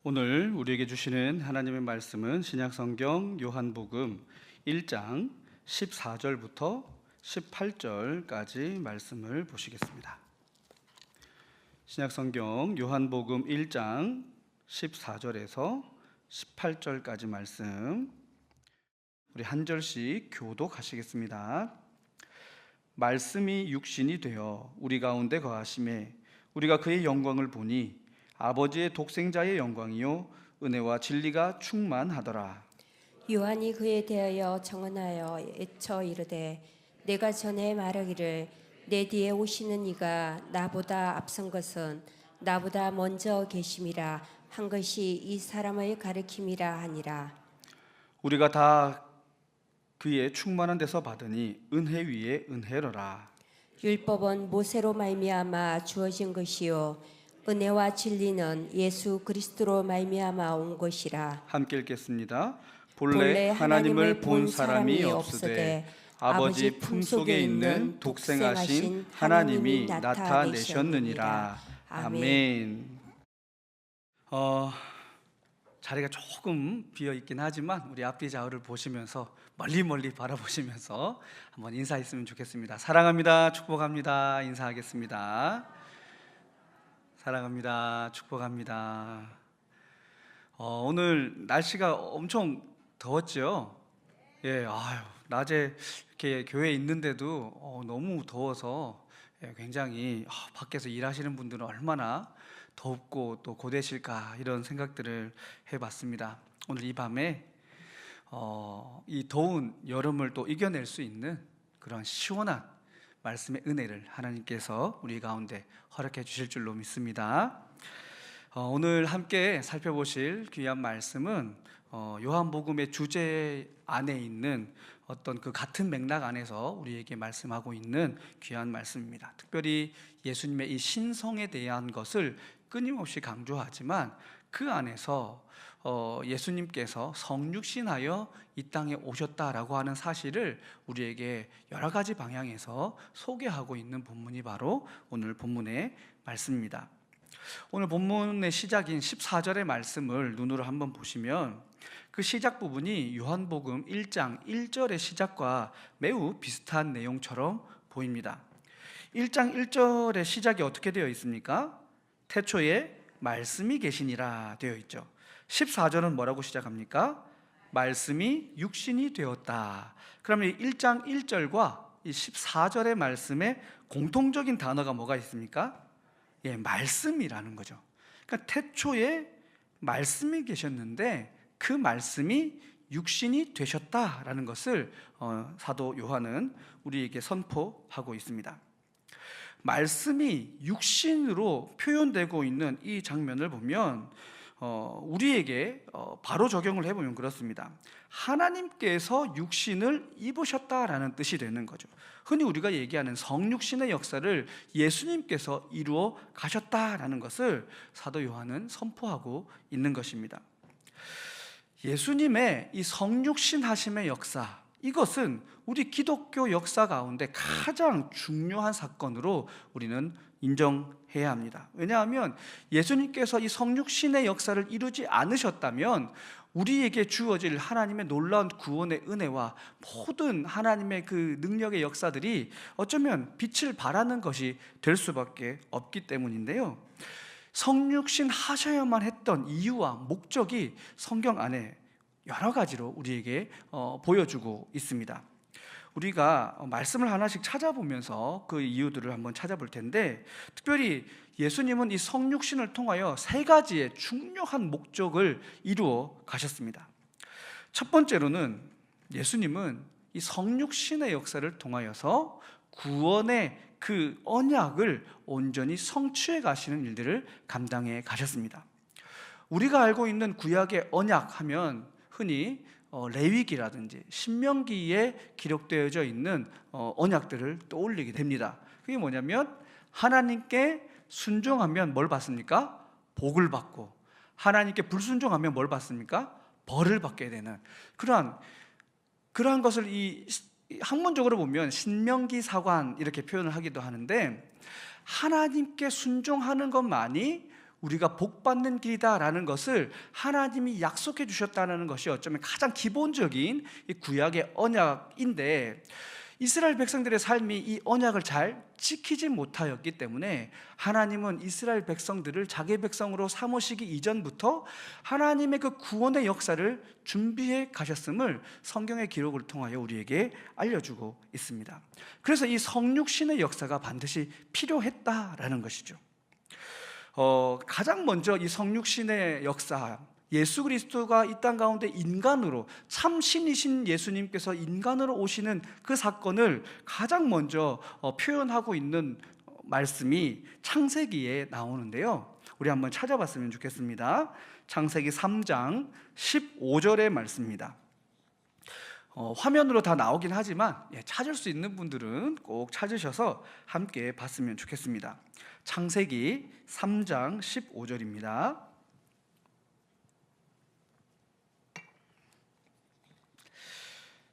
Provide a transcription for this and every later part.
오늘 우리에게 주시는 하나님의 말씀은 신약성경 요한복음 1장 14절부터 18절까지 말씀을 보시겠습니다. 신약성경 요한복음 1장 14절에서 18절까지 말씀, 우리 한 절씩 교독하시겠습니다. 말씀이 육신이 되어 우리 가운데 거하심에 우리가 그의 영광을 보니 아버지의 독생자의 영광이요 은혜와 진리가 충만하더라. 요한이 그에 대하여 청언하여 애쳐 이르되 내가 전에 말하기를 내 뒤에 오시는 이가 나보다 앞선 것은 나보다 먼저 계심이라 한 것이 이 사람의 가르침이라 하니라. 우리가 다 그의 충만한 데서 받으니 은혜 위에 은혜로라. 율법은 모세로 말미암아 주어진 것이요 은혜와 진리는 예수 그리스도로 말미암아 온 것이라. 함께 읽겠습니다. 본래 하나님을 본 사람이 없으되 아버지 품속에 있는 독생하신 하나님이 나타내셨느니라. 아멘. 자리가 조금 비어 있긴 하지만 우리 앞뒤 좌우를 보시면서 멀리 바라보시면서 한번 인사했으면 좋겠습니다. 사랑합니다. 축복합니다. 인사하겠습니다. 사랑합니다. 축복합니다. 오늘 날씨가 엄청 더웠죠? 예, 낮에 이렇게 교회에 있는데도 너무 더워서 굉장히 밖에서 일하시는 분들은 얼마나 덥고 또 고되실까 이런 생각들을 해봤습니다. 오늘 이 밤에 이 더운 여름을 또 이겨낼 수 있는 그런 시원한 말씀의 은혜를 하나님께서 우리 가운데 허락해 주실 줄로 믿습니다. 오늘 함께 살펴보실 귀한 말씀은 요한복음의 주제 안에 있는 어떤 그 같은 맥락 안에서 우리에게 말씀하고 있는 귀한 말씀입니다. 특별히 예수님의 이 신성에 대한 것을 끊임없이 강조하지만 그 안에서 예수님께서 성육신하여 이 땅에 오셨다라고 하는 사실을 우리에게 여러 가지 방향에서 소개하고 있는 본문이 바로 오늘 본문의 말씀입니다. 오늘 본문의 시작인 14절의 말씀을 눈으로 한번 보시면 그 시작 부분이 요한복음 1장 1절의 시작과 매우 비슷한 내용처럼 보입니다. 1장 1절의 시작이 어떻게 되어 있습니까? 태초에 말씀이 계시니라 되어 있죠. 14절은 뭐라고 시작합니까? 말씀이 육신이 되었다. 그러면 1장 1절과 이 14절의 말씀에 공통적인 단어가 뭐가 있습니까? 예, 말씀이라는 거죠. 그러니까 태초에 말씀이 계셨는데 그 말씀이 육신이 되셨다라는 것을 사도 요한은 우리에게 선포하고 있습니다. 말씀이 육신으로 표현되고 있는 이 장면을 보면 우리에게 바로 적용을 해보면 그렇습니다. 하나님께서 육신을 입으셨다라는 뜻이 되는 거죠. 흔히 우리가 얘기하는 성육신의 역사를 예수님께서 이루어 가셨다라는 것을 사도 요한은 선포하고 있는 것입니다. 예수님의 이 성육신 하심의 역사, 이것은 우리 기독교 역사 가운데 가장 중요한 사건으로 우리는 인정해야 합니다. 왜냐하면 예수님께서 이 성육신의 역사를 이루지 않으셨다면 우리에게 주어질 하나님의 놀라운 구원의 은혜와 모든 하나님의 그 능력의 역사들이 어쩌면 빛을 발하는 것이 될 수밖에 없기 때문인데요, 성육신 하셔야만 했던 이유와 목적이 성경 안에 여러 가지로 우리에게 보여주고 있습니다. 우리가 말씀을 하나씩 찾아보면서 그 이유들을 한번 찾아볼 텐데, 특별히 예수님은 이 성육신을 통하여 세 가지의 중요한 목적을 이루어 가셨습니다. 첫 번째로는 예수님은 이 성육신의 역사를 통하여서 구원의 그 언약을 온전히 성취해 가시는 일들을 감당해 가셨습니다. 우리가 알고 있는 구약의 언약 하면 흔히 레위기라든지 신명기에 기록되어져 있는 언약들을 떠올리게 됩니다. 그게 뭐냐면 하나님께 순종하면 뭘 받습니까? 복을 받고, 하나님께 불순종하면 뭘 받습니까? 벌을 받게 되는 그러한 것을 이 학문적으로 보면 신명기 사관 이렇게 표현을 하기도 하는데, 하나님께 순종하는 것만이 우리가 복받는 길이다라는 것을 하나님이 약속해 주셨다는 것이 어쩌면 가장 기본적인 이 구약의 언약인데, 이스라엘 백성들의 삶이 이 언약을 잘 지키지 못하였기 때문에 하나님은 이스라엘 백성들을 자기 백성으로 삼으시기 이전부터 하나님의 그 구원의 역사를 준비해 가셨음을 성경의 기록을 통하여 우리에게 알려주고 있습니다. 그래서 이 성육신의 역사가 반드시 필요했다라는 것이죠. 가장 먼저 이 성육신의 역사, 예수 그리스도가 이 땅 가운데 인간으로, 참 신이신 예수님께서 인간으로 오시는 그 사건을 가장 먼저 표현하고 있는 말씀이 창세기에 나오는데요, 우리 한번 찾아봤으면 좋겠습니다. 창세기 3장 15절의 말씀입니다. 화면으로 다 나오긴 하지만 찾을 수 있는 분들은 꼭 찾으셔서 함께 봤으면 좋겠습니다. 창세기 3장 15절입니다.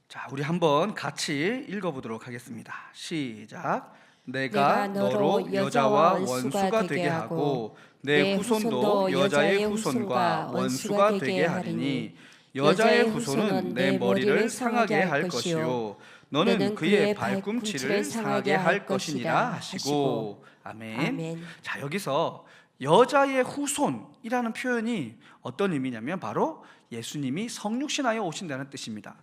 자, 우리 한번 같이 읽어보도록 하겠습니다. 시작. 내가 너로 여자와 원수가 되게 하고 내 후손도 여자의 후손과 원수가 되게 하리니 여자의 후손은 내 머리를 상하게 할 것이요 너는 그의 발꿈치를 상하게 할 것이니라 하시고. 아멘. 자, 여기서 여자의 후손이라는 표현이 어떤 의미냐면 바로 예수님이 성육신하여 오신다는 뜻입니다.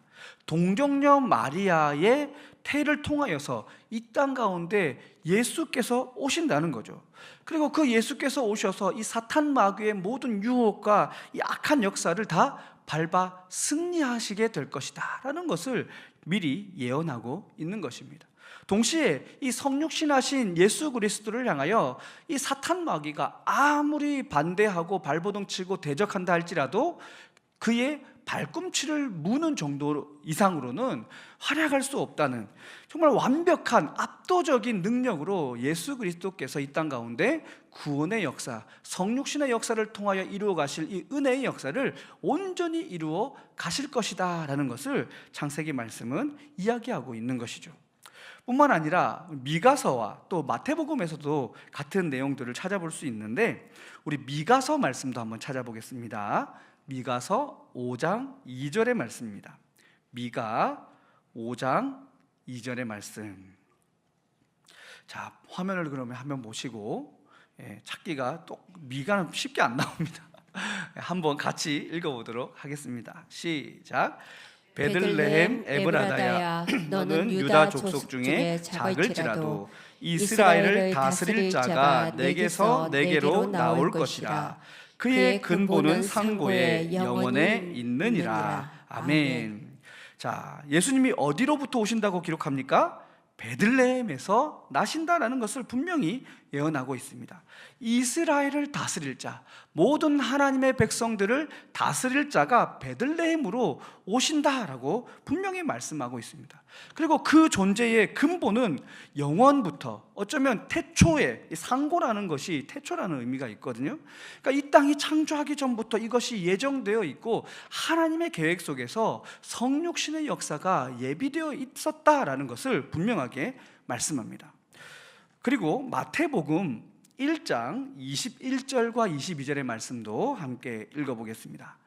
동정녀 마리아의 태를 통하여서 이 땅 가운데 예수께서 오신다는 거죠. 그리고 그 예수께서 오셔서 이 사탄 마귀의 모든 유혹과 이 악한 역사를 다 밟아 승리하시게 될 것이다 라는 것을 미리 예언하고 있는 것입니다. 동시에 이 성육신하신 예수 그리스도를 향하여 이 사탄 마귀가 아무리 반대하고 발버둥 치고 대적한다 할지라도 그의 발꿈치를 무는 정도 이상으로는 활약할 수 없다는, 정말 완벽한 압도적인 능력으로 예수 그리스도께서 이 땅 가운데 구원의 역사, 성육신의 역사를 통하여 이루어 가실 이 은혜의 역사를 온전히 이루어 가실 것이다 라는 것을 창세기 말씀은 이야기하고 있는 것이죠. 뿐만 아니라 미가서와 또 마태복음에서도 같은 내용들을 찾아볼 수 있는데, 우리 미가서 말씀도 한번 찾아보겠습니다. 미가서 5장 2절의 말씀입니다. 미가 5장 2절의 말씀. 자, 화면을 그러면 한번 보시고, 찾기가 또 미가는 쉽게 안 나옵니다. 한번 같이 읽어보도록 하겠습니다. 시작. 베들레헴 에브라다야, 너는 유다 족속 중에 작을지라도 이스라엘을 다스릴 자가 내게서 내게로 나올 것이라. 그의 근본은 상고에 영원에 있느니라. 아멘. 자, 예수님이 어디로부터 오신다고 기록합니까? 베들레헴에서 나신다라는 것을 분명히 예언하고 있습니다. 이스라엘을 다스릴 자, 모든 하나님의 백성들을 다스릴 자가 베들레헴으로 오신다라고 분명히 말씀하고 있습니다. 그리고 그 존재의 근본은 영원부터, 어쩌면 태초에, 상고라는 것이 태초라는 의미가 있거든요. 그러니까 이 땅이 창조하기 전부터 이것이 예정되어 있고 하나님의 계획 속에서 성육신의 역사가 예비되어 있었다라는 것을 분명하게 말씀합니다. 그리고 마태복음 1장 21절과 22절의 말씀도 함께 읽어보겠습니다.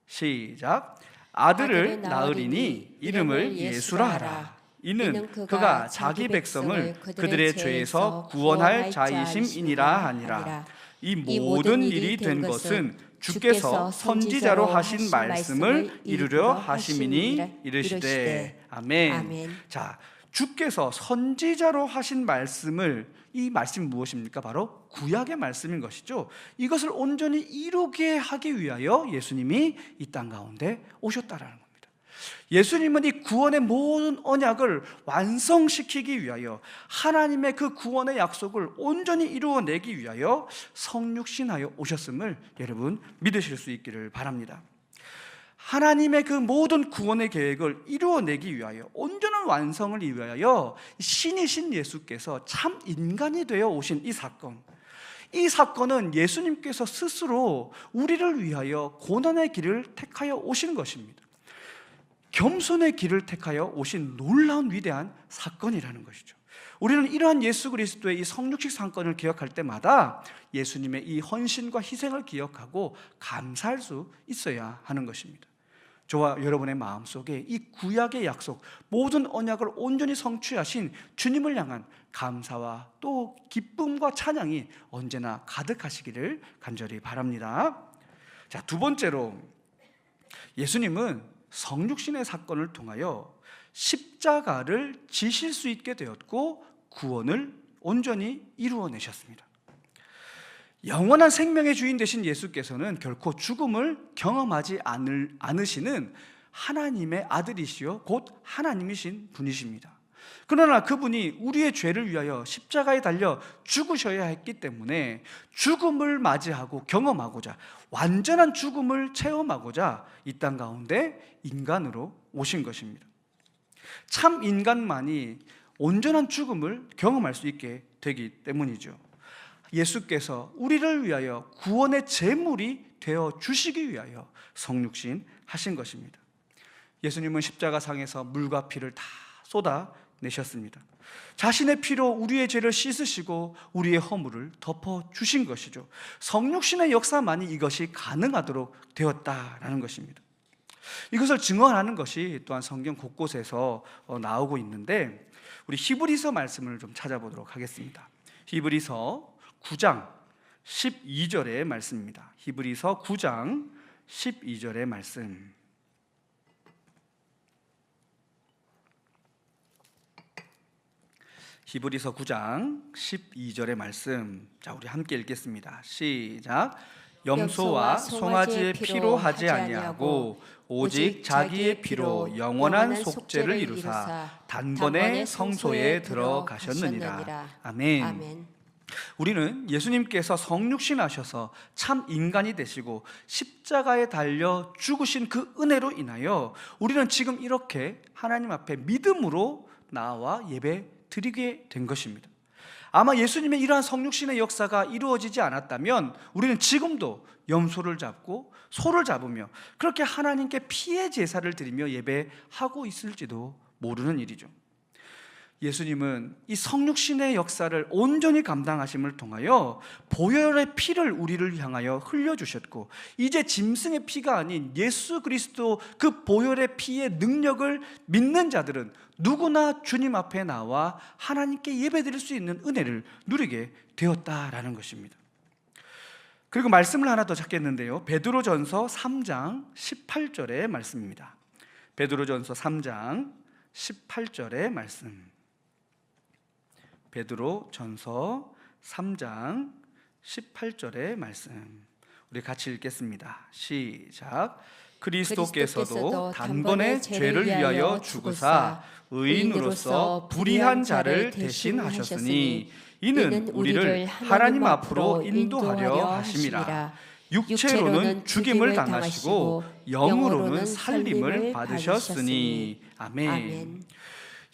시작. 아들을 낳으리니 이름을 예수라 하라. 이는 그가 자기 백성을 그들의 죄에서 구원할 자이심이니라 하니라. 이 모든 일이 된 것은 주께서 선지자로 하신 말씀을 이루려 하심이니 이르시되. 아멘. 자, 주께서 선지자로 하신 말씀을, 이 말씀이 무엇입니까? 바로 구약의 말씀인 것이죠. 이것을 온전히 이루게 하기 위하여 예수님이 이 땅 가운데 오셨다라는 겁니다. 예수님은 이 구원의 모든 언약을 완성시키기 위하여, 하나님의 그 구원의 약속을 온전히 이루어내기 위하여 성육신하여 오셨음을 여러분 믿으실 수 있기를 바랍니다. 하나님의 그 모든 구원의 계획을 이루어내기 위하여, 온전한 완성을 위하여 신이신 예수께서 참 인간이 되어 오신 이 사건, 이 사건은 예수님께서 스스로 우리를 위하여 고난의 길을 택하여 오신 것입니다. 겸손의 길을 택하여 오신 놀라운 위대한 사건이라는 것이죠. 우리는 이러한 예수 그리스도의 이 성육식 사건을 기억할 때마다 예수님의 이 헌신과 희생을 기억하고 감사할 수 있어야 하는 것입니다. 저와 여러분의 마음속에 이 구약의 약속, 모든 언약을 온전히 성취하신 주님을 향한 감사와 또 기쁨과 찬양이 언제나 가득하시기를 간절히 바랍니다. 자, 두 번째로 예수님은 성육신의 사건을 통하여 십자가를 지실 수 있게 되었고 구원을 온전히 이루어내셨습니다. 영원한 생명의 주인 되신 예수께서는 결코 죽음을 경험하지 않으시는 하나님의 아들이시요 곧 하나님이신 분이십니다. 그러나 그분이 우리의 죄를 위하여 십자가에 달려 죽으셔야 했기 때문에 죽음을 맞이하고 경험하고자, 완전한 죽음을 체험하고자 이 땅 가운데 인간으로 오신 것입니다. 참 인간만이 온전한 죽음을 경험할 수 있게 되기 때문이죠. 예수께서 우리를 위하여 구원의 제물이 되어 주시기 위하여 성육신 하신 것입니다. 예수님은 십자가상에서 물과 피를 다 쏟아내셨습니다. 자신의 피로 우리의 죄를 씻으시고 우리의 허물을 덮어주신 것이죠. 성육신의 역사만이 이것이 가능하도록 되었다라는 것입니다. 이것을 증언하는 것이 또한 성경 곳곳에서 나오고 있는데, 우리 히브리서 말씀을 좀 찾아보도록 하겠습니다. 히브리서 9장 12절의 말씀입니다. 히브리서 9장 12절의 말씀. 히브리서 9장 12절의 말씀. 자, 우리 함께 읽겠습니다. 시작. 염소와 송아지의 피로 하지 아니하고 오직 자기의 피로 영원한 속죄를 이루사 단번에 성소에 들어가셨느니라. 아멘. 우리는 예수님께서 성육신하셔서 참 인간이 되시고 십자가에 달려 죽으신 그 은혜로 인하여 우리는 지금 이렇게 하나님 앞에 믿음으로 나와 예배 드리게 된 것입니다. 아마 예수님의 이러한 성육신의 역사가 이루어지지 않았다면 우리는 지금도 염소를 잡고 소를 잡으며 그렇게 하나님께 피의 제사를 드리며 예배하고 있을지도 모르는 일이죠. 예수님은 이 성육신의 역사를 온전히 감당하심을 통하여 보혈의 피를 우리를 향하여 흘려주셨고, 이제 짐승의 피가 아닌 예수 그리스도 그 보혈의 피의 능력을 믿는 자들은 누구나 주님 앞에 나와 하나님께 예배드릴 수 있는 은혜를 누리게 되었다라는 것입니다. 그리고 말씀을 하나 더 찾겠는데요, 베드로전서 3장 18절의 말씀입니다. 베드로전서 3장 18절의 말씀. 베드로전서 3장 18절의 말씀, 우리 같이 읽겠습니다. 시작. 그리스도께서도 단번에 죄를 위하여 죽으사 의인으로서 불의한 자를 대신하셨으니 이는 우리를 하나님 앞으로 인도하려 하심이라. 육체로는 죽임을 당하시고 영으로는 살림을 받으셨으니. 아멘.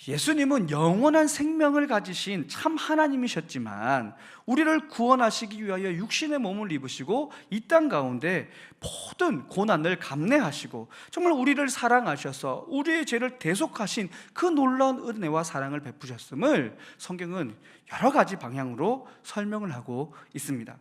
예수님은 영원한 생명을 가지신 참 하나님이셨지만 우리를 구원하시기 위하여 육신의 몸을 입으시고 이 땅 가운데 모든 고난을 감내하시고 정말 우리를 사랑하셔서 우리의 죄를 대속하신 그 놀라운 은혜와 사랑을 베푸셨음을 성경은 여러 가지 방향으로 설명을 하고 있습니다.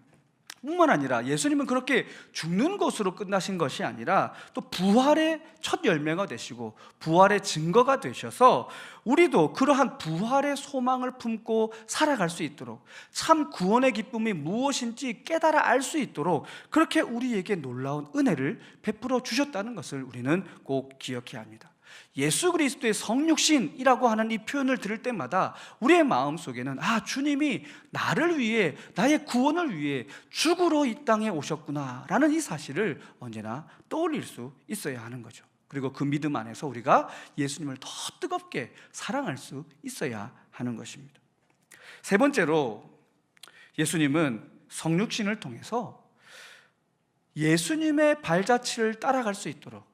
뿐만 아니라 예수님은 그렇게 죽는 것으로 끝나신 것이 아니라 또 부활의 첫 열매가 되시고 부활의 증거가 되셔서 우리도 그러한 부활의 소망을 품고 살아갈 수 있도록, 참 구원의 기쁨이 무엇인지 깨달아 알 수 있도록 그렇게 우리에게 놀라운 은혜를 베풀어 주셨다는 것을 우리는 꼭 기억해야 합니다. 예수 그리스도의 성육신이라고 하는 이 표현을 들을 때마다 우리의 마음속에는 주님이 나를 위해, 나의 구원을 위해 죽으러 이 땅에 오셨구나 라는 이 사실을 언제나 떠올릴 수 있어야 하는 거죠. 그리고 그 믿음 안에서 우리가 예수님을 더 뜨겁게 사랑할 수 있어야 하는 것입니다. 세 번째로, 예수님은 성육신을 통해서 예수님의 발자취를 따라갈 수 있도록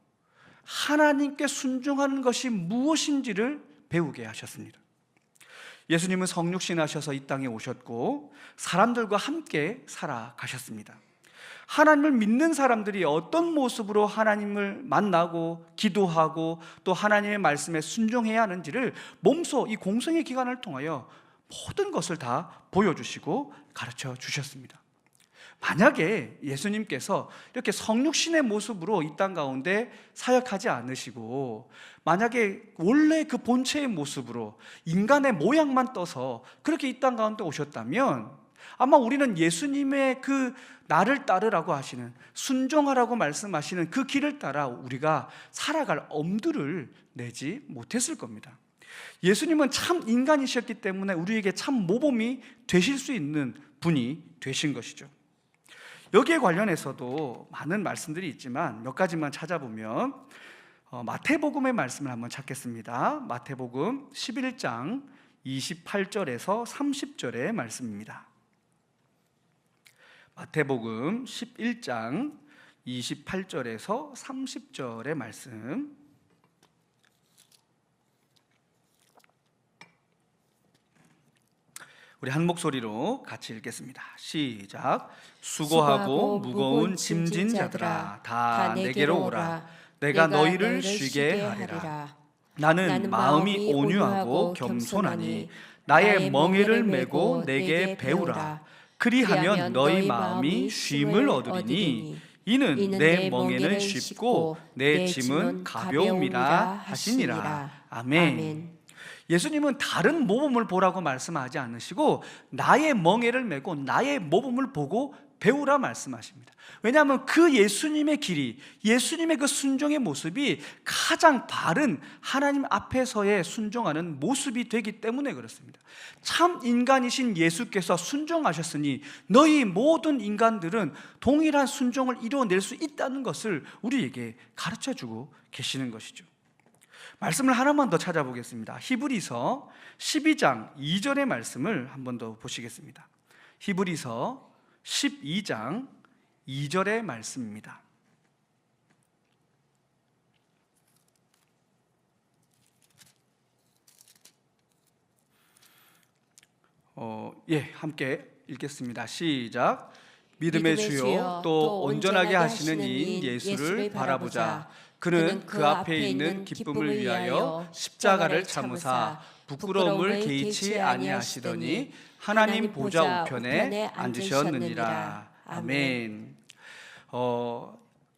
하나님께 순종하는 것이 무엇인지를 배우게 하셨습니다. 예수님은 성육신하셔서 이 땅에 오셨고 사람들과 함께 살아가셨습니다. 하나님을 믿는 사람들이 어떤 모습으로 하나님을 만나고 기도하고 또 하나님의 말씀에 순종해야 하는지를 몸소 이 공생의 기간을 통하여 모든 것을 다 보여주시고 가르쳐 주셨습니다. 만약에 예수님께서 이렇게 성육신의 모습으로 이 땅 가운데 사역하지 않으시고 만약에 원래 그 본체의 모습으로 인간의 모양만 떠서 그렇게 이 땅 가운데 오셨다면 아마 우리는 예수님의 그 나를 따르라고 하시는, 순종하라고 말씀하시는 그 길을 따라 우리가 살아갈 엄두를 내지 못했을 겁니다. 예수님은 참 인간이셨기 때문에 우리에게 참 모범이 되실 수 있는 분이 되신 것이죠. 여기에 관련해서도 많은 말씀들이 있지만 몇 가지만 찾아보면 마태복음의 말씀을 한번 찾겠습니다. 마태복음 11장 28절에서 30절의 말씀입니다. 마태복음 11장 28절에서 30절의 말씀, 우리 한 목소리로 같이 읽겠습니다. 시작. 수고하고 무거운 짐진 자들아 다 내게로 오라. 내가 너희를 쉬게 하리라. 나는 마음이 온유하고 겸손하니 나의 멍에를 메고 내게 배우라. 그리하면 너희 마음이 쉼을 얻으리니 이는 내 멍에는 쉽고 내 짐은 가벼움이라 하시니라. 아멘. 예수님은 다른 모범을 보라고 말씀하지 않으시고 나의 멍에를 메고 나의 모범을 보고 배우라 말씀하십니다. 왜냐하면 그 예수님의 길이, 예수님의 그 순종의 모습이 가장 바른 하나님 앞에서의 순종하는 모습이 되기 때문에 그렇습니다. 참 인간이신 예수께서 순종하셨으니 너희 모든 인간들은 동일한 순종을 이루어낼 수 있다는 것을 우리에게 가르쳐주고 계시는 것이죠. 말씀을 하나만 더 찾아보겠습니다. 히브리서 12장 2절의 말씀을 한 번 더 보시겠습니다. 히브리서 12장 2절의 말씀입니다. 함께 읽겠습니다. 시작. 믿음의 주요 또 온전하게 하시는 이인 예수를 바라보자. 그는 그 앞에 있는 기쁨을 위하여 십자가를 참으사 부끄러움을 개의치 아니하시더니 하나님 보좌 우편에 앉으셨느니라. 아멘.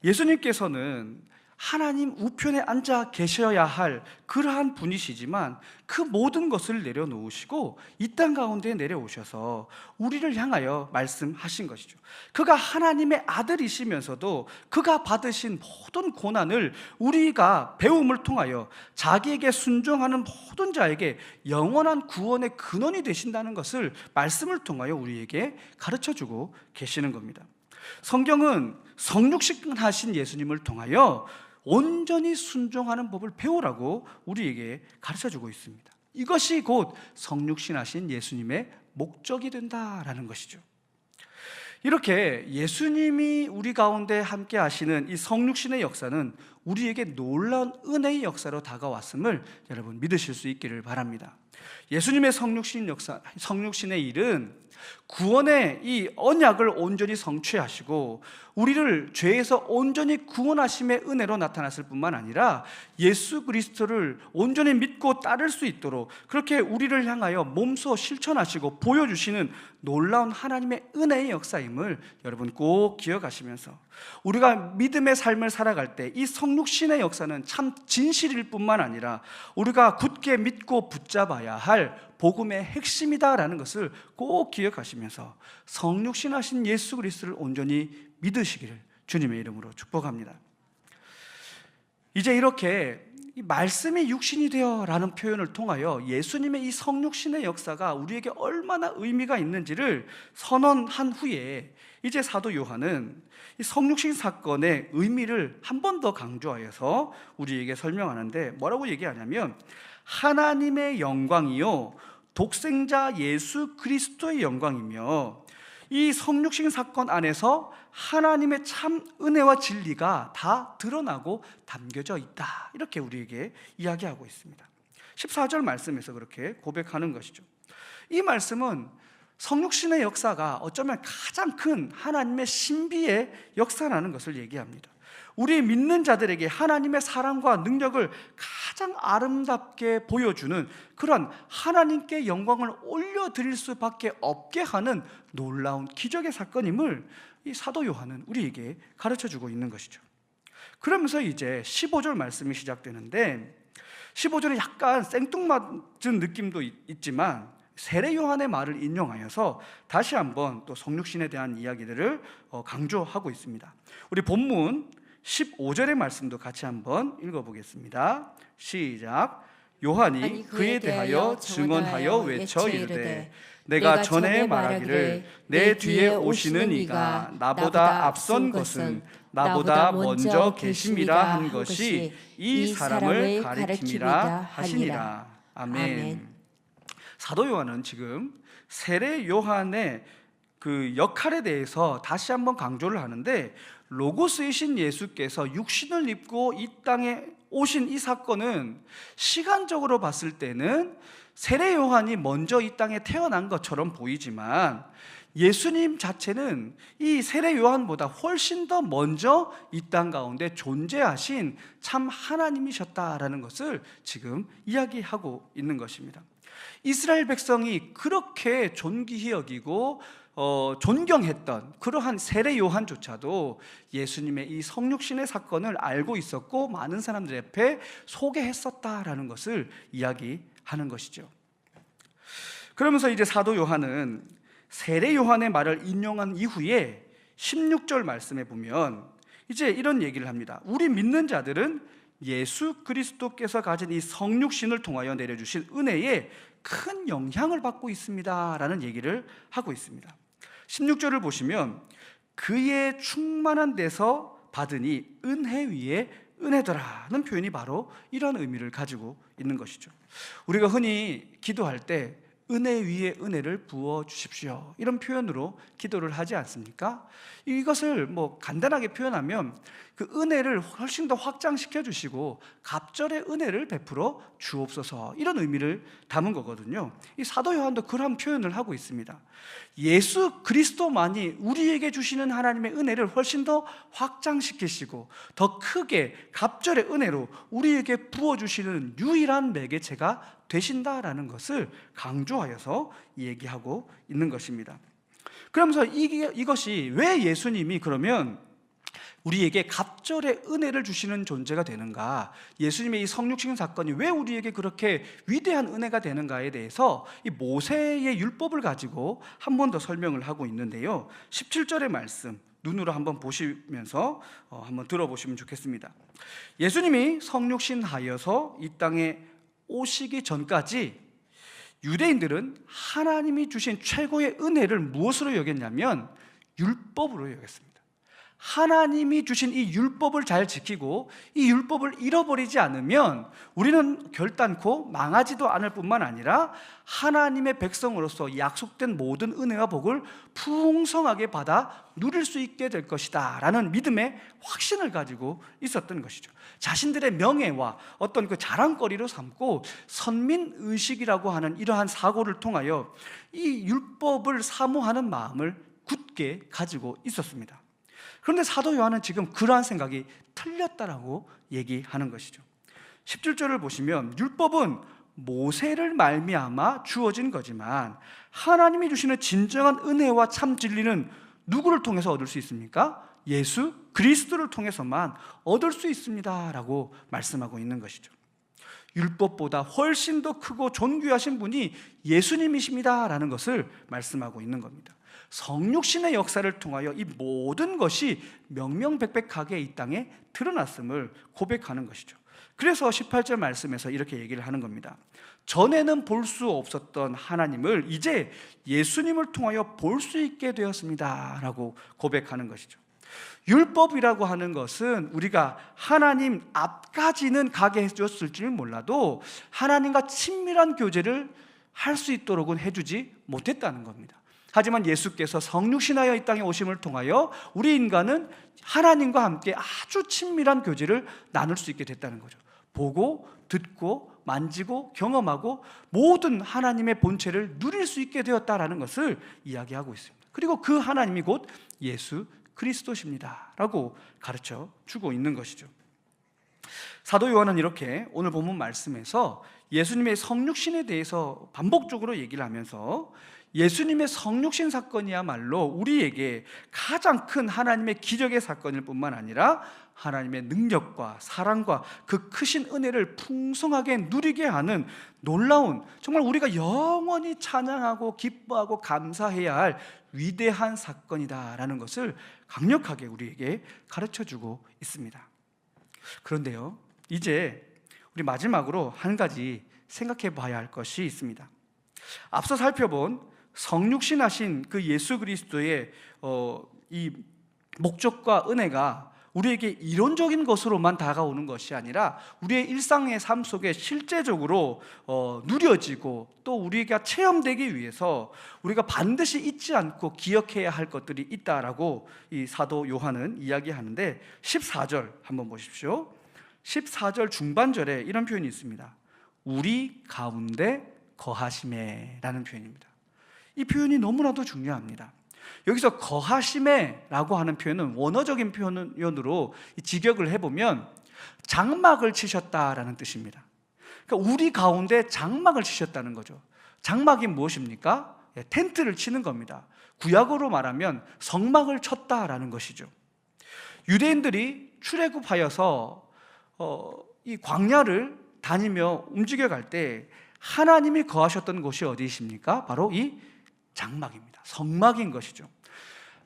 예수님께서는 하나님 우편에 앉아 계셔야 할 그러한 분이시지만 그 모든 것을 내려놓으시고 이 땅 가운데 내려오셔서 우리를 향하여 말씀하신 것이죠. 그가 하나님의 아들이시면서도 그가 받으신 모든 고난을 우리가 배움을 통하여 자기에게 순종하는 모든 자에게 영원한 구원의 근원이 되신다는 것을 말씀을 통하여 우리에게 가르쳐주고 계시는 겁니다. 성경은 성육신하신 예수님을 통하여 온전히 순종하는 법을 배우라고 우리에게 가르쳐주고 있습니다. 이것이 곧 성육신하신 예수님의 목적이 된다라는 것이죠. 이렇게 예수님이 우리 가운데 함께 하시는 이 성육신의 역사는 우리에게 놀라운 은혜의 역사로 다가왔음을 여러분 믿으실 수 있기를 바랍니다. 예수님의 성육신의 일은 구원의 이 언약을 온전히 성취하시고 우리를 죄에서 온전히 구원하심의 은혜로 나타났을 뿐만 아니라 예수 그리스도를 온전히 믿고 따를 수 있도록 그렇게 우리를 향하여 몸소 실천하시고 보여주시는 놀라운 하나님의 은혜의 역사임을 여러분 꼭 기억하시면서 우리가 믿음의 삶을 살아갈 때 이 성육신의 역사는 참 진실일 뿐만 아니라 우리가 굳게 믿고 붙잡아야 할 복음의 핵심이다라는 것을 꼭 기억하시면서 성육신하신 예수 그리스도를 온전히 믿으시기를 주님의 이름으로 축복합니다. 이제 이렇게 이 말씀이 육신이 되어라는 표현을 통하여 예수님의 이 성육신의 역사가 우리에게 얼마나 의미가 있는지를 선언한 후에 이제 사도 요한은 이 성육신 사건의 의미를 한 번 더 강조하여서 우리에게 설명하는데 뭐라고 얘기하냐면 하나님의 영광이요 독생자 예수 그리스도의 영광이며 이 성육신 사건 안에서 하나님의 참 은혜와 진리가 다 드러나고 담겨져 있다, 이렇게 우리에게 이야기하고 있습니다. 14절 말씀에서 그렇게 고백하는 것이죠. 이 말씀은 성육신의 역사가 어쩌면 가장 큰 하나님의 신비의 역사라는 것을 얘기합니다. 우리 믿는 자들에게 하나님의 사랑과 능력을 가장 아름답게 보여주는 그런 하나님께 영광을 올려드릴 수밖에 없게 하는 놀라운 기적의 사건임을 이 사도 요한은 우리에게 가르쳐주고 있는 것이죠. 그러면서 이제 15절 말씀이 시작되는데, 15절은 약간 생뚱맞은 느낌도 있지만 세례 요한의 말을 인용하여서 다시 한번 또 성육신에 대한 이야기들을 강조하고 있습니다. 우리 본문 15절의 말씀도 같이 한번 읽어보겠습니다. 시작. 요한이 그에 대하여 증언하여 외쳐 이르되 내가 전에 말하기를 내 뒤에 오시는 이가 나보다 앞선 것은 나보다 먼저 계심이라 한 것이 이 사람을 가리킴이라 하시니라. 아멘. 사도 요한은 지금 세례 요한의 그 역할에 대해서 다시 한번 강조를 하는데, 로고스이신 예수께서 육신을 입고 이 땅에 오신 이 사건은 시간적으로 봤을 때는 세례 요한이 먼저 이 땅에 태어난 것처럼 보이지만, 예수님 자체는 이 세례 요한보다 훨씬 더 먼저 이 땅 가운데 존재하신 참 하나님이셨다라는 것을 지금 이야기하고 있는 것입니다. 이스라엘 백성이 그렇게 존귀히 여기고 존경했던 그러한 세례 요한조차도 예수님의 이 성육신의 사건을 알고 있었고 많은 사람들 앞에 소개했었다라는 것을 이야기하는 것이죠. 그러면서 이제 사도 요한은 세례 요한의 말을 인용한 이후에 16절 말씀에 보면 이제 이런 얘기를 합니다. 우리 믿는 자들은 예수 그리스도께서 가진 이 성육신을 통하여 내려주신 은혜에 큰 영향을 받고 있습니다 라는 얘기를 하고 있습니다. 16절을 보시면 그의 충만한 데서 받으니 은혜 위에 은혜더라는 표현이 바로 이런 의미를 가지고 있는 것이죠. 우리가 흔히 기도할 때 은혜 위에 은혜를 부어 주십시오 이런 표현으로 기도를 하지 않습니까? 이것을 뭐 간단하게 표현하면 그 은혜를 훨씬 더 확장시켜 주시고 갑절의 은혜를 베풀어 주옵소서 이런 의미를 담은 거거든요. 이 사도 요한도 그런 표현을 하고 있습니다. 예수 그리스도만이 우리에게 주시는 하나님의 은혜를 훨씬 더 확장시키시고 더 크게 갑절의 은혜로 우리에게 부어주시는 유일한 매개체가 되신다라는 것을 강조하여서 얘기하고 있는 것입니다. 그러면서 이것이 왜 예수님이 그러면 우리에게 갑절의 은혜를 주시는 존재가 되는가, 예수님의 이 성육신 사건이 왜 우리에게 그렇게 위대한 은혜가 되는가에 대해서 이 모세의 율법을 가지고 한 번 더 설명을 하고 있는데요. 17절의 말씀 눈으로 한번 보시면서 한번 들어보시면 좋겠습니다. 예수님이 성육신하여서 이 땅에 오시기 전까지 유대인들은 하나님이 주신 최고의 은혜를 무엇으로 여겼냐면 율법으로 여겼습니다. 하나님이 주신 이 율법을 잘 지키고 이 율법을 잃어버리지 않으면 우리는 결단코 망하지도 않을 뿐만 아니라 하나님의 백성으로서 약속된 모든 은혜와 복을 풍성하게 받아 누릴 수 있게 될 것이다 라는 믿음의 확신을 가지고 있었던 것이죠. 자신들의 명예와 어떤 그 자랑거리로 삼고 선민의식이라고 하는 이러한 사고를 통하여 이 율법을 사모하는 마음을 굳게 가지고 있었습니다. 그런데 사도 요한은 지금 그러한 생각이 틀렸다라고 얘기하는 것이죠. 17절을 보시면 율법은 모세를 말미암아 주어진 거지만 하나님이 주시는 진정한 은혜와 참 진리는 누구를 통해서 얻을 수 있습니까? 예수 그리스도를 통해서만 얻을 수 있습니다 라고 말씀하고 있는 것이죠. 율법보다 훨씬 더 크고 존귀하신 분이 예수님이십니다 라는 것을 말씀하고 있는 겁니다. 성육신의 역사를 통하여 이 모든 것이 명명백백하게 이 땅에 드러났음을 고백하는 것이죠. 그래서 18절 말씀에서 이렇게 얘기를 하는 겁니다. 전에는 볼 수 없었던 하나님을 이제 예수님을 통하여 볼 수 있게 되었습니다 라고 고백하는 것이죠. 율법이라고 하는 것은 우리가 하나님 앞까지는 가게 해줬을지는 몰라도 하나님과 친밀한 교제를 할 수 있도록은 해주지 못했다는 겁니다. 하지만 예수께서 성육신하여 이 땅에 오심을 통하여 우리 인간은 하나님과 함께 아주 친밀한 교제를 나눌 수 있게 됐다는 거죠. 보고 듣고 만지고 경험하고 모든 하나님의 본체를 누릴 수 있게 되었다라는 것을 이야기하고 있습니다. 그리고 그 하나님이 곧 예수 그리스도십니다 라고 가르쳐 주고 있는 것이죠. 사도 요한은 이렇게 오늘 본문 말씀에서 예수님의 성육신에 대해서 반복적으로 얘기를 하면서 예수님의 성육신 사건이야말로 우리에게 가장 큰 하나님의 기적의 사건일 뿐만 아니라 하나님의 능력과 사랑과 그 크신 은혜를 풍성하게 누리게 하는 놀라운, 정말 우리가 영원히 찬양하고 기뻐하고 감사해야 할 위대한 사건이다라는 것을 강력하게 우리에게 가르쳐주고 있습니다. 그런데요, 이제 우리 마지막으로 한 가지 생각해 봐야 할 것이 있습니다. 앞서 살펴본 성육신하신 그 예수 그리스도의 이 목적과 은혜가 우리에게 이론적인 것으로만 다가오는 것이 아니라 우리의 일상의 삶 속에 실제적으로 누려지고 또 우리가 체험되기 위해서 우리가 반드시 잊지 않고 기억해야 할 것들이 있다라고 이 사도 요한은 이야기하는데 14절 한번 보십시오. 14절 중반절에 이런 표현이 있습니다. 우리 가운데 거하심에 라는 표현입니다. 이 표현이 너무나도 중요합니다. 여기서 거하심에 라고 하는 표현은 원어적인 표현으로 직역을 해보면 장막을 치셨다라는 뜻입니다. 그러니까 우리 가운데 장막을 치셨다는 거죠. 장막이 무엇입니까? 텐트를 치는 겁니다. 구약으로 말하면 성막을 쳤다라는 것이죠. 유대인들이 출애굽하여서 이 광야를 다니며 움직여갈 때 하나님이 거하셨던 곳이 어디이십니까? 바로 이 장막입니다. 성막인 것이죠.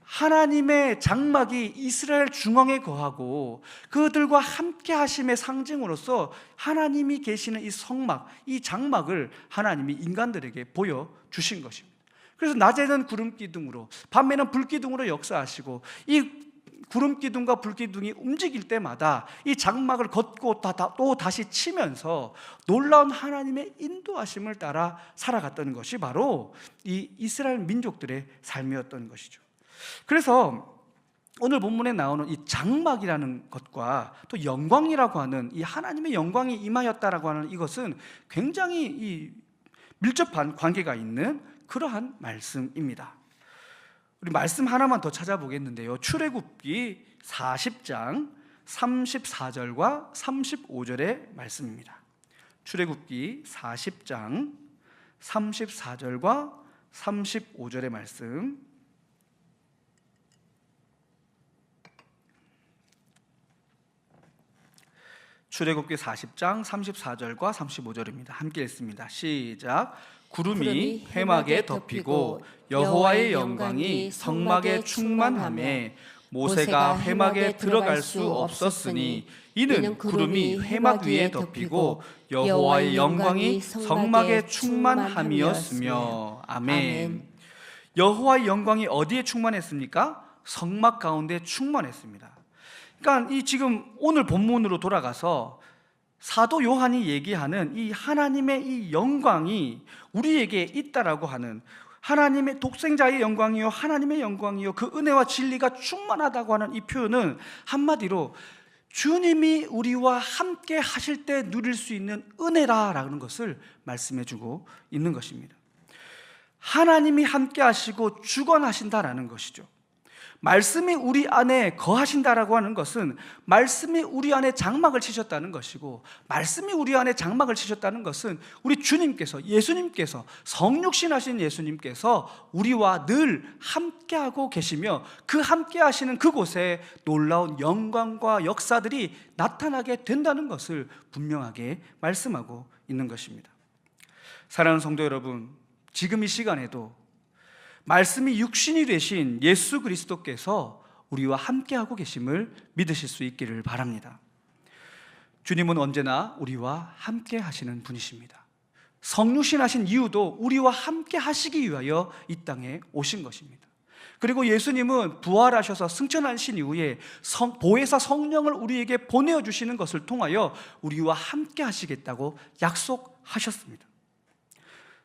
하나님의 장막이 이스라엘 중앙에 거하고 그들과 함께 하심의 상징으로서 하나님이 계시는 이 성막, 이 장막을 하나님이 인간들에게 보여주신 것입니다. 그래서 낮에는 구름 기둥으로, 밤에는 불 기둥으로 역사하시고 이 구름 기둥과 불 기둥이 움직일 때마다 이 장막을 걷고 또 다시 치면서 놀라운 하나님의 인도하심을 따라 살아갔던 것이 바로 이 이스라엘 민족들의 삶이었던 것이죠. 그래서 오늘 본문에 나오는 이 장막이라는 것과 또 영광이라고 하는 이 하나님의 영광이 임하였다라고 하는 이것은 굉장히 이 밀접한 관계가 있는 그러한 말씀입니다. 우리 말씀 하나만 더 찾아보겠는데요. 출애굽기 40장 34절과 35절의 말씀입니다. 출애굽기 40장 34절과 35절의 말씀. 출애굽기 40장 34절과 35절입니다. 함께 읽습니다. 시작. 구름이 회막에 덮이고 여호와의 영광이 성막에 충만하매 모세가 회막에 들어갈 수 없었으니 이는 구름이 회막 위에 덮이고 여호와의 영광이 성막에 충만함이었으며. 아멘. 여호와의 영광이 어디에 충만했습니까? 성막 가운데 충만했습니다. 그러니까 이 지금 오늘 본문으로 돌아가서 사도 요한이 얘기하는 이 하나님의 이 영광이 우리에게 있다라고 하는, 하나님의 독생자의 영광이요 하나님의 영광이요 그 은혜와 진리가 충만하다고 하는 이 표현은 한마디로 주님이 우리와 함께 하실 때 누릴 수 있는 은혜라라는 것을 말씀해 주고 있는 것입니다. 하나님이 함께 하시고 주관하신다라는 것이죠. 말씀이 우리 안에 거하신다라고 하는 것은 말씀이 우리 안에 장막을 치셨다는 것이고, 말씀이 우리 안에 장막을 치셨다는 것은 우리 주님께서, 예수님께서, 성육신하신 예수님께서 우리와 늘 함께하고 계시며 그 함께하시는 그곳에 놀라운 영광과 역사들이 나타나게 된다는 것을 분명하게 말씀하고 있는 것입니다. 사랑하는 성도 여러분, 지금 이 시간에도 말씀이 육신이 되신 예수 그리스도께서 우리와 함께하고 계심을 믿으실 수 있기를 바랍니다. 주님은 언제나 우리와 함께 하시는 분이십니다. 성육신하신 이유도 우리와 함께 하시기 위하여 이 땅에 오신 것입니다. 그리고 예수님은 부활하셔서 승천하신 이후에 보혜사 성령을 우리에게 보내주시는 것을 통하여 우리와 함께 하시겠다고 약속하셨습니다.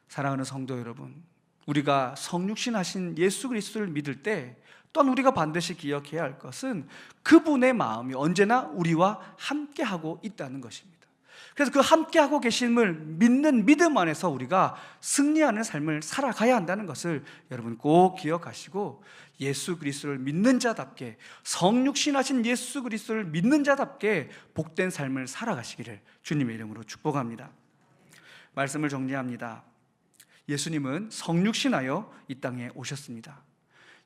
사랑하는 성도 여러분, 우리가 성육신하신 예수 그리스도를 믿을 때 또한 우리가 반드시 기억해야 할 것은 그분의 마음이 언제나 우리와 함께하고 있다는 것입니다. 그래서 그 함께하고 계심을 믿는 믿음 안에서 우리가 승리하는 삶을 살아가야 한다는 것을 여러분 꼭 기억하시고, 예수 그리스도를 믿는 자답게, 성육신하신 예수 그리스도를 믿는 자답게 복된 삶을 살아가시기를 주님의 이름으로 축복합니다. 말씀을 정리합니다. 예수님은 성육신하여 이 땅에 오셨습니다.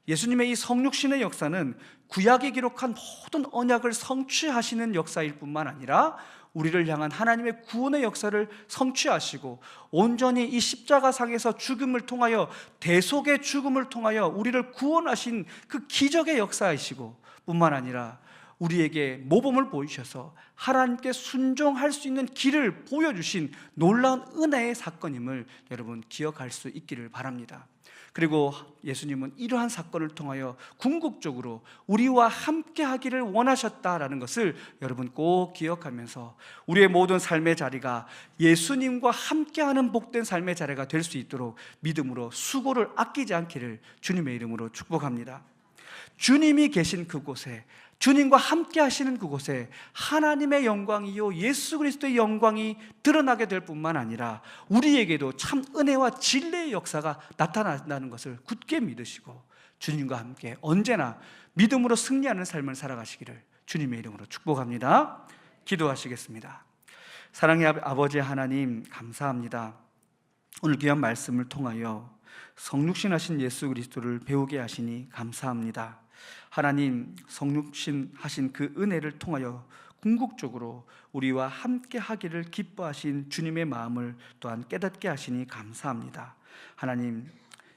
예수님의 이 성육신의 역사는 구약에 기록한 모든 언약을 성취하시는 역사일 뿐만 아니라 우리를 향한 하나님의 구원의 역사를 성취하시고, 온전히 이 십자가상에서 죽음을 통하여, 대속의 죽음을 통하여 우리를 구원하신 그 기적의 역사이시고, 뿐만 아니라 우리에게 모범을 보이셔서 하나님께 순종할 수 있는 길을 보여주신 놀라운 은혜의 사건임을 여러분 기억할 수 있기를 바랍니다. 그리고 예수님은 이러한 사건을 통하여 궁극적으로 우리와 함께 하기를 원하셨다라는 것을 여러분 꼭 기억하면서 우리의 모든 삶의 자리가 예수님과 함께하는 복된 삶의 자리가 될 수 있도록 믿음으로 수고를 아끼지 않기를 주님의 이름으로 축복합니다. 주님이 계신 그곳에, 주님과 함께 하시는 그곳에 하나님의 영광이요 예수 그리스도의 영광이 드러나게 될 뿐만 아니라 우리에게도 참 은혜와 진리의 역사가 나타난다는 것을 굳게 믿으시고 주님과 함께 언제나 믿음으로 승리하는 삶을 살아가시기를 주님의 이름으로 축복합니다. 기도하시겠습니다. 사랑의 아버지 하나님, 감사합니다. 오늘 귀한 말씀을 통하여 성육신하신 예수 그리스도를 배우게 하시니 감사합니다. 하나님, 성육신 하신 그 은혜를 통하여 궁극적으로 우리와 함께 하기를 기뻐하신 주님의 마음을 또한 깨닫게 하시니 감사합니다. 하나님,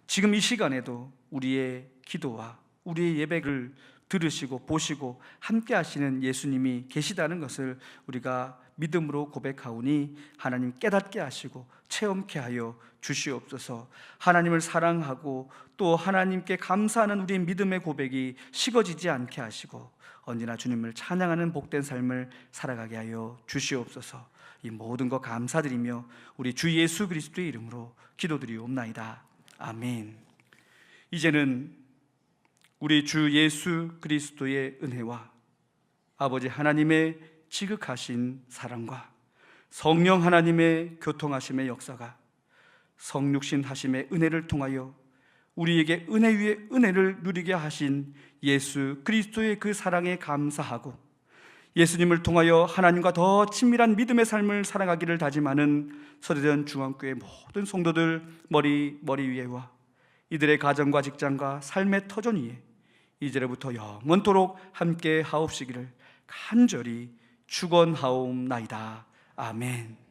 지금 이 시간에도 우리의 기도와 우리의 예배를 들으시고 보시고 함께 하시는 예수님이 계시다는 것을 우리가 믿음으로 고백하오니 하나님 깨닫게 하시고 체험케 하여 주시옵소서. 하나님을 사랑하고 또 하나님께 감사하는 우리의 믿음의 고백이 식어지지 않게 하시고 언제나 주님을 찬양하는 복된 삶을 살아가게 하여 주시옵소서. 이 모든 것 감사드리며 우리 주 예수 그리스도의 이름으로 기도드리옵나이다. 아멘. 이제는 우리 주 예수 그리스도의 은혜와 아버지 하나님의 지극하신 사랑과 성령 하나님의 교통하심의 역사가 성육신 하심의 은혜를 통하여 우리에게 은혜 위에 은혜를 누리게 하신 예수 그리스도의 그 사랑에 감사하고 예수님을 통하여 하나님과 더 친밀한 믿음의 삶을 살아가기를 다짐하는 서대전 중앙교회 모든 성도들 머리 위에와 이들의 가정과 직장과 삶의 터전 위에 이제로부터 영원토록 함께 하옵시기를 간절히 축원하옵나이다. 아멘.